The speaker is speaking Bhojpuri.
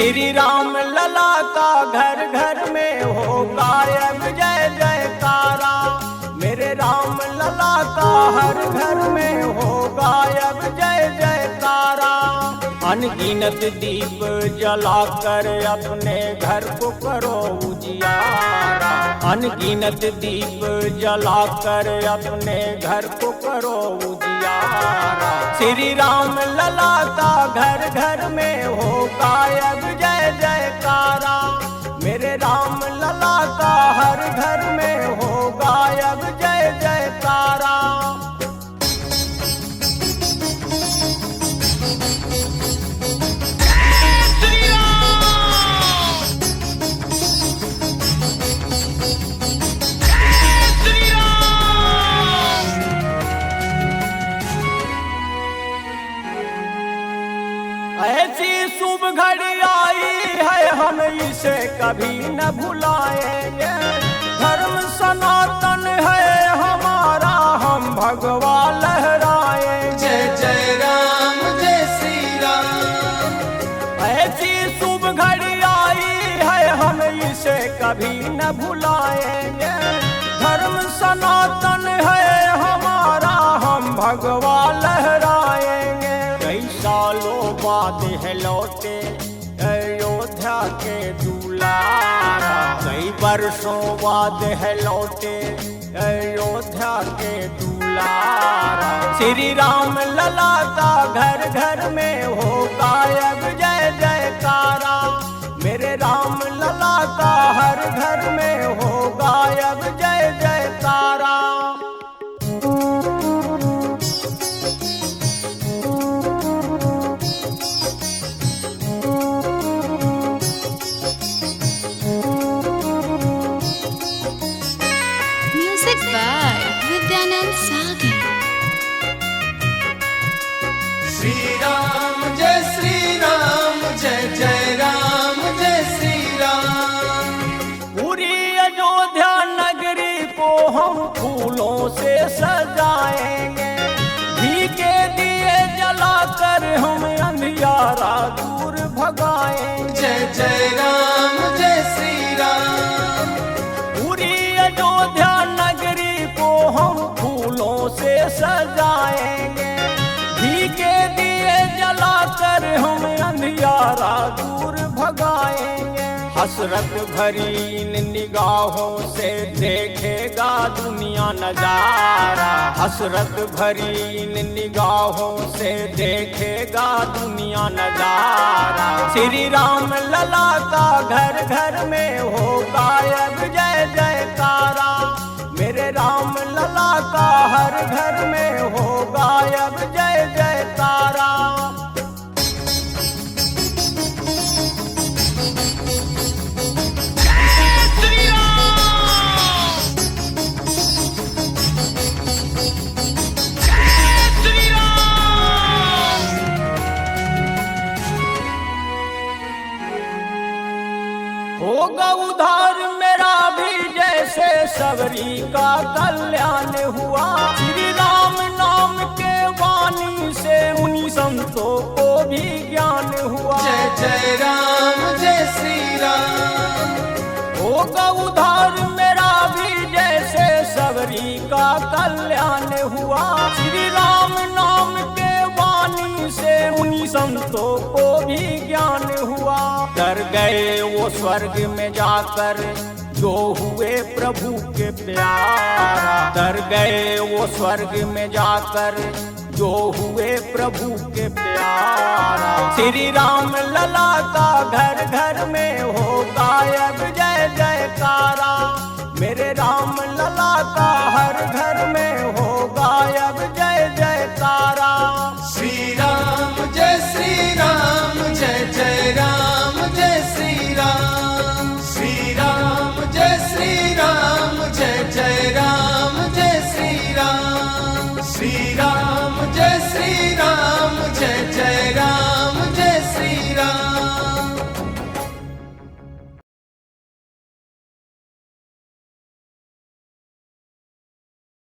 श्री राम लला का घर घर में हो गायब जय जयकारा। मेरे राम लला का हर घर में हो गायब जय जयकारा। अनगिनत दीप जलाकर अपने घर को करो उजियारा। अनगिनत दीप जलाकर अपने घर को करो उजियारा। श्री राम लला का घर घर में हो गायब जय जयकारा। मेरे राम लला का हर घर में हो गायब जय जयकारा। ऐसी शुभ घड़ी आई है हम इसे कभी न भुलाएंगे। धर्म सनातन है हमारा हम भगवा लहराएंगे। जय जय राम जय श्री राम। ऐसी शुभ घड़ी आई है हम इसे कभी न भुलाएंगे। धर्म सनातन है हमारा हम भगवा लहराएंगे। कई सालों बाद है लौटे अयोध्या के दुलारा। कई वर्षों बाद है लौटे अयोध्या के दुलारा। श्री राम लला का घर घर में हो गायब जय जयकारा। मेरे राम लला का हर घर में हो गायब जय जयकारा। Music by Vidyanand Sagar. Shri Ram जय जय राम जय श्री राम। पूरी अयोध्या नगरी को हम फूलों से सजाएंगे। घी के दिए जलाकर हम अंधियारा दूर भगाएंगे। जय जय राम जय श्री राम। पूरी अयोध्या नगरी को हम फूलों से सजाएंगे। घी के दिए जलाकर हम अंधियारा दूर भगाएंगे। हसरत भरी इन निगाहों से देखेगा दुनिया नजारा। हसरत भरी इन निगाहों से देखेगा दुनिया नजारा। श्री राम लला का घर घर में हो गायब जय जयकारा। मेरे राम लला का हर घर में हो गायब जय जयकारा। होगा उधार मेरा भी जैसे सबरी का कल्याण हुआ। श्री राम नाम के वाणी से उन्हीं संतों को भी ज्ञान हुआ। जय जय राम जय श्री राम। होगा उधार मेरा भी जैसे सबरी का कल्याण हुआ। श्री राम नाम के वाणी से उन्हीं संतों को भी ज्ञान हुआ। डर गए वो स्वर्ग में जाकर जो हुए प्रभु के प्यारा। डर गए वो स्वर्ग में जाकर जो हुए प्रभु के प्यारा। श्री राम लला का घर घर में हो गायब जय जयकारा। मेरे राम लला का हर घर में हो गायब जय जयकारा। श्री राम जय श्री राम जय जय राम जय श्री राम। श्री राम जय श्री राम जय जय राम जय श्री राम। श्री राम जय श्री